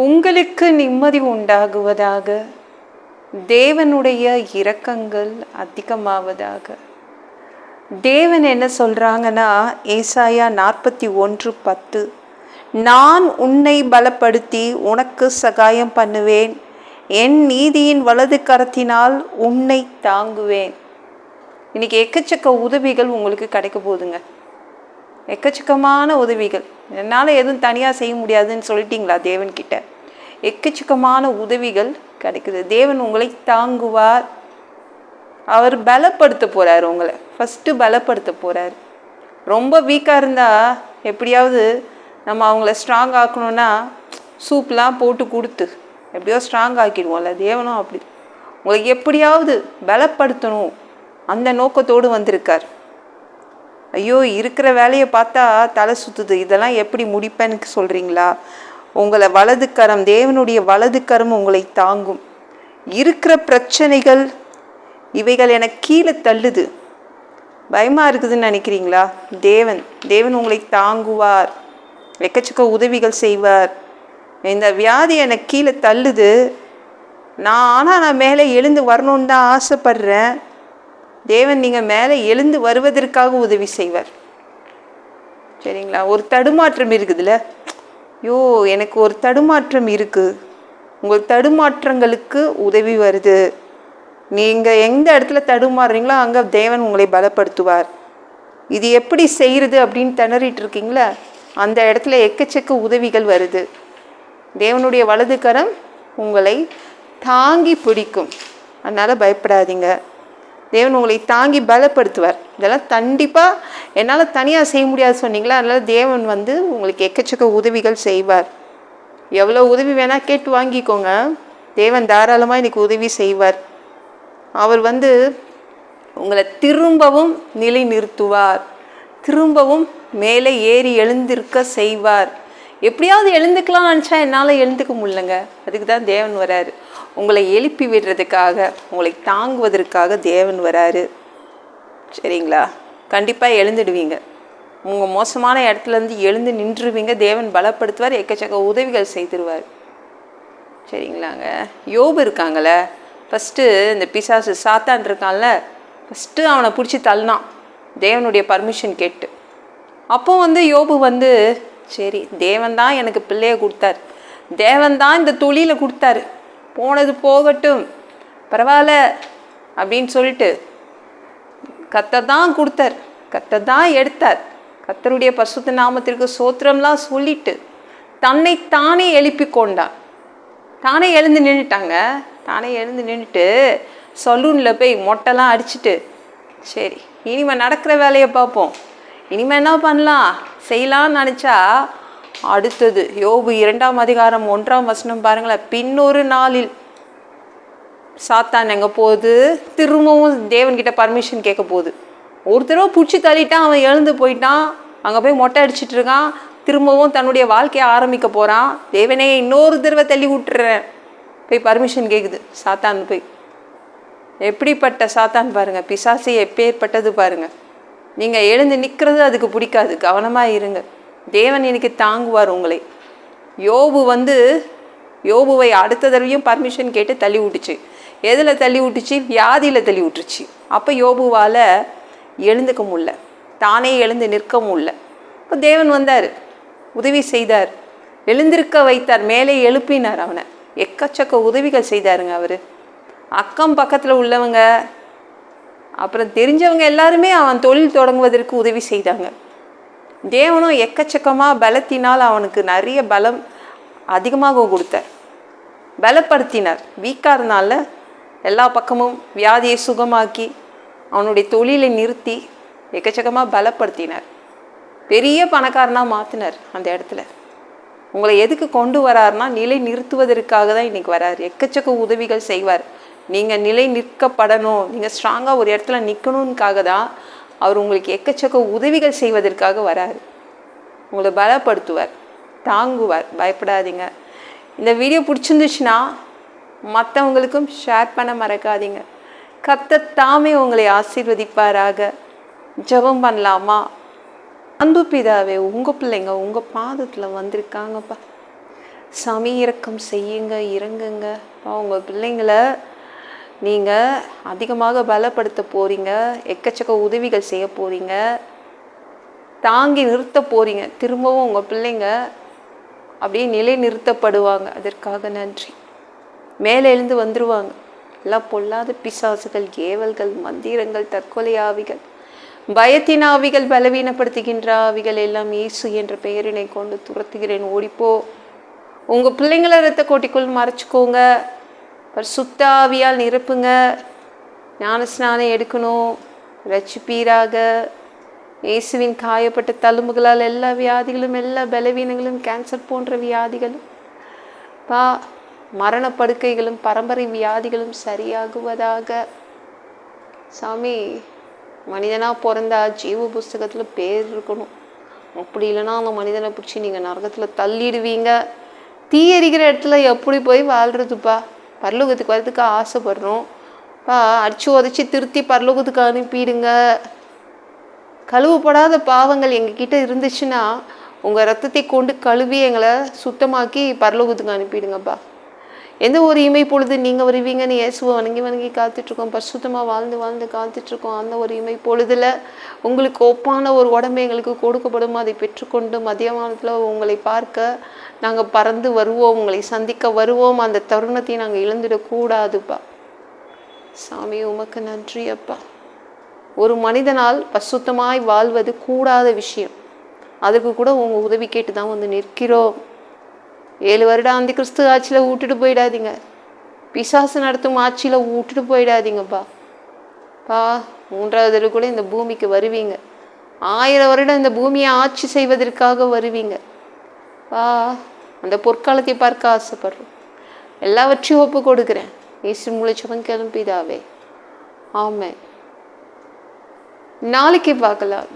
உங்களுக்கு நிம்மதி உண்டாகுவதாக. தேவனுடைய இரக்கங்கள் அதிகமாவதாக. தேவன் என்ன சொல்றாங்கன்னா, ஏசாயா 41:10, நான் உன்னை பலப்படுத்தி உனக்கு சகாயம் பண்ணுவேன், என் நீதியின் வலது கரத்தினால் உன்னை தாங்குவேன். இன்னைக்கு எக்கச்சக்க உதவிகள் உங்களுக்கு கிடைக்க போகுதுங்க. எக்கச்சக்கமான உதவிகள். என்னால் எதுவும் தனியாக செய்ய முடியாதுன்னு சொல்லிட்டீங்களா தேவன்கிட்ட? எக்கச்சக்கமான உதவிகள் கிடைக்குது. தேவன் உங்களை தாங்குவார். அவர் பலப்படுத்த போகிறார். உங்களை ஃபஸ்ட்டு பலப்படுத்த போகிறார். ரொம்ப வீக்காக இருந்தால் எப்படியாவது நம்ம அவங்கள ஸ்ட்ராங் ஆக்கணும்னா சூப்லாம் போட்டு கொடுத்து எப்படியோ ஸ்ட்ராங் ஆக்கிடுவோம்ல. தேவனும் அப்படி உங்களுக்கு எப்படியாவது பலப்படுத்தணும் அந்த நோக்கத்தோடு வந்திருக்கார். ஐயோ, இருக்கிற வேலையை பார்த்தா தலை சுற்றுது, இதெல்லாம் எப்படி முடிப்பேன்னு சொல்கிறீங்களா? உங்களை வலது கரம், தேவனுடைய வலது கரம் உங்களை தாங்கும். இருக்கிற பிரச்சனைகள் இவைகள் எனக்கு கீழே தள்ளுது, பயமாக இருக்குதுன்னு நினைக்கிறீங்களா? தேவன் உங்களை தாங்குவார். எக்கச்சக்க உதவிகள் செய்வார். இந்த வியாதி எனக்கு கீழே தள்ளுது, நான் மேலே எழுந்து வரணுன்னு தான் ஆசைப்படுறேன். தேவன் நீங்கள் மேலே எழுந்து வருவதற்காக உதவி செய்வார். சரிங்களா? ஒரு தடுமாற்றம் இருக்குதுல்ல, யோ எனக்கு ஒரு தடுமாற்றம் இருக்குது, உங்கள் தடுமாற்றங்களுக்கு உதவி வருது. நீங்கள் எந்த இடத்துல தடுமாறுறீங்களோ அங்கே தேவன் உங்களை பலப்படுத்துவார். இது எப்படி செய்கிறது அப்படின்னு திணறிட்டு இருக்கீங்களா? அந்த இடத்துல எக்கச்சக்க உதவிகள் வருது. தேவனுடைய வலது கரம் உங்களை தாங்கி பிடிக்கும். அதனால் பயப்படாதீங்க. தேவன் உங்களை தாங்கி பலப்படுத்துவார். இதெல்லாம் கண்டிப்பாக என்னால் தனியாக செய்ய முடியாது சொன்னீங்களா? அதனால் தேவன் உங்களுக்கு எக்கச்சக்க உதவிகள் செய்வார். எவ்வளோ உதவி வேணால் கேட்டு வாங்கிக்கோங்க. தேவன் தாராளமாக இன்றைக்கி உதவி செய்வார். அவர் உங்களை திரும்பவும் நிலை நிறுத்துவார். திரும்பவும் மேலே ஏறி எழுந்திருக்க செய்வார். எப்படியாவது எழுந்துக்கலாம்னு நினச்சா என்னால் எழுந்துக்க முடியலங்க. அதுக்கு தான் தேவன் வராரு. உங்களை எழுப்பி விடுறதுக்காக, உங்களை தாங்குவதற்காக தேவன் வராரு. சரிங்களா? கண்டிப்பாக எழுந்துடுவீங்க. உங்கள் மோசமான இடத்துலேருந்து எழுந்து நின்றுவீங்க. தேவன் பலப்படுத்துவார். எக்கச்சக்க உதவிகள் செய்திருவார். சரிங்களாங்க? யோபு இருக்காங்களே, ஃபஸ்ட்டு இந்த பிசாசு சாத்தான் இருக்கான்ல, ஃபஸ்ட்டு அவனை பிடிச்சி தள்ளினான் தேவனுடைய பர்மிஷன் கேட்டு. அப்போ யோபு சரி, தேவன் தான் எனக்கு பிள்ளையை கொடுத்தார், தேவன் தான் இந்த தொழிலை கொடுத்தாரு, போனது போகட்டும் பரவாயில்ல அப்படின்னு சொல்லிட்டு கர்த்தர் தான் கொடுத்தார், கர்த்தர் தான் எடுத்தார், கர்த்தருடைய பரிசுத்த நாமத்திற்கு சோத்திரம்லாம் சொல்லிட்டு தன்னை தானே எழுப்பி கொண்டான். தானே எழுந்து நின்றுட்டாங்க. தானே எழுந்து நின்றுட்டு சலூனில் போய் மொட்டைலாம் அடிச்சுட்டு, சரி இனிமேல் நடக்கிற வேலையை பார்ப்போம், இனிமேல் என்ன பண்ணலாம் செய்யலான்னு நினச்சா, அடுத்தது யோபு 2:1 பாருங்களேன். பின்னொரு நாளில் சாத்தான் எங்கே போகுது? திரும்பவும் தேவன்கிட்ட பர்மிஷன் கேட்க போகுது. ஒரு தடவை பிடிச்சி தள்ளிட்டான், அவன் எழுந்து போயிட்டான், அங்கே போய் மொட்டை அடிச்சிட்டு இருக்கான், திரும்பவும் தன்னுடைய வாழ்க்கையை ஆரம்பிக்க போகிறான். தேவனே இன்னொரு தடவை தள்ளி விட்டுறேன் போய் பர்மிஷன் கேட்குது சாத்தான். போய் எப்படிப்பட்ட சாத்தான் பாருங்கள், பிசாசு எப்பேற்பட்டது பாருங்கள். நீங்கள் எழுந்து நிற்கிறது அதுக்கு பிடிக்காது, கவனமாக இருங்க. தேவன் இன்னைக்கு தாங்குவார் உங்களை. யோபுவை அடுத்த தடவையும் பர்மிஷன் கேட்டு தள்ளி விட்டுச்சு. எதில் தள்ளி விட்டுச்சு? வியாதியில் தள்ளி விட்டுருச்சு. அப்போ யோபுவால் எழுந்துக்க முடியல, தானே எழுந்து நிற்க முடியல. இப்போ தேவன் வந்தார், உதவி செய்தார், எழுந்திருக்க வைத்தார், மேலே எழுப்பினார் அவனை. எக்கச்சக்க உதவிகள் செய்தாருங்க அவர். அக்கம் பக்கத்தில் உள்ளவங்க, அப்புறம் தெரிஞ்சவங்க எல்லாருமே அவன் தொழில் தொடங்குவதற்கு உதவி செய்தாங்க. தேவனும் எக்கச்சக்கமாக பலத்தினால் அவனுக்கு நிறைய பலம் அதிகமாக கொடுத்தார், பலப்படுத்தினார். வீக்காக இருந்தால எல்லா பக்கமும் வியாதியை சுகமாக்கி அவனுடைய தொழிலை நிறுத்தி எக்கச்சக்கமாக பலப்படுத்தினார். பெரிய பணக்காரனாக மாற்றினார். அந்த இடத்துல உங்களை எதுக்கு கொண்டு வராருன்னா நிலை நிறுத்துவதற்காக தான் இன்றைக்கி வராரு. எக்கச்சக்க உதவிகள் செய்வார். நீங்கள் நிலை நிற்கப்படணும், நீங்கள் ஸ்ட்ராங்காக ஒரு இடத்துல நிற்கணுன்னுக்காக தான் அவர் உங்களுக்கு எக்கச்சக்க உதவிகள் செய்வதற்காக வராரு. உங்களை பலப்படுத்துவார், தாங்குவார். பயப்படாதீங்க. இந்த வீடியோ பிடிச்சிருந்துச்சுன்னா மற்றவங்களுக்கும் ஷேர் பண்ண மறக்காதீங்க. கர்த்தர் தாமே உங்களை ஆசீர்வதிப்பாராக. ஜெபம் பண்ணலாமா? அன்பு பிதாவே, உங்கள் பிள்ளைங்க உங்கள் பாதத்தில் வந்திருக்காங்கப்பா. சாமி இரக்கம் செய்யுங்க, இறங்குங்க. உங்கள் பிள்ளைங்களை நீங்கள் அதிகமாக பலப்படுத்த போகிறீங்க, எக்கச்சக்க உதவிகள் செய்ய போகிறீங்க, தாங்கி நிறுத்த போகிறீங்க. திரும்பவும் உங்கள் பிள்ளைங்க அப்படியே நிலை நிறுத்தப்படுவாங்க. அதற்காக நன்றி. மேலே எழுந்து வந்துடுவாங்க. எல்லாம் பொல்லாத பிசாசுகள், ஏவல்கள், மந்திரங்கள், தற்கொலை ஆவிகள், பயத்தின் ஆவிகள், பலவீனப்படுத்துகின்ற ஆவிகள் எல்லாம் இயேசு என்ற பெயரினை கொண்டு துரத்துகிறேன். ஓடிப்போ. உங்கள் பிள்ளைங்களை இரத்த கோட்டிக்குள் மறைச்சிக்கோங்க. பரிசுத்த ஆவியால் நிரப்புங்க. ஞானஸ்நானம் எடுக்கணும். ரட்சிப்பீராக. இயேசுவின் காயப்பட்ட தழும்புகளால் எல்லா வியாதிகளும், எல்லா பலவீனங்களும், கேன்சர் போன்ற வியாதிகளும், மரணப்படுக்கைகளும், பரம்பரை வியாதிகளும் சரியாகுவதாக. சாமி, மனிதனாக பிறந்தா ஜீவ புஸ்தகத்தில் பேர் இருக்கணும். அப்படி இல்லைன்னா அந்த மனிதனை பிடிச்சி நீங்கள் நரகத்தில் தள்ளிடுவீங்க. தீ எரிக்கிற இடத்துல எப்படி போய் வாழ்கிறதுப்பா? பரலோகத்துக்கு வரதுக்கு ஆசைப்படுறோம். அடிச்சு உதச்சி திருத்தி பரலோகத்துக்கு அனுப்பிடுங்க. கழுவப்படாத பாவங்கள் எங்ககிட்ட இருந்துச்சுன்னா உங்கள் ரத்தத்தை கொண்டு கழுவி எங்களை சுத்தமாக்கி பரலோகத்துக்கு அனுப்பிடுங்கப்பா. எந்த ஒரு இமை பொழுது நீங்கள் வருவீங்கன்னு இயேசுவை வணங்கி காத்துட்ருக்கோம். பரிசுத்தமாக வாழ்ந்து காத்துட்ருக்கோம். அந்த ஒரு இமை பொழுதில் உங்களுக்கு ஒப்பான ஒரு உடம்பு எங்களுக்கு கொடுக்கப்படும். அதை பெற்றுக்கொண்டு மதியமானத்தில் உங்களை பார்க்க நாங்கள் பறந்து வருவோம், உங்களை சந்திக்க வருவோம். அந்த தருணத்தை நாங்கள் இழந்துடக்கூடாதுப்பா. சாமி, உமக்கு நன்றி அப்பா. ஒரு மனிதனால் பரிசுத்தமாய் வாழ்வது கூடாத விஷயம். அதுக்கு கூட உங்கள் உதவி கேட்டு தான் வந்து நிற்கிறோம். 7 வருடம் அந்த கிறிஸ்து ஆட்சியில் விட்டுட்டு போயிடாதீங்க. பிசாசு நடத்தும் ஆட்சியில் விட்டுட்டு போயிடாதீங்கப்பா. 3வது கூட இந்த பூமிக்கு வருவீங்க. 1000 வருடம் இந்த பூமியை ஆட்சி செய்வதற்காக வருவீங்க. அந்த பொற்காலத்தை பார்க்க ஆசைப்படுறோம். எல்லாவற்றையும் ஒப்பு கொடுக்குறேன். இயேசு மூலச்சவன் கிளம்பிதாவே. ஆமென். நாளைக்கு பார்க்கலாம்.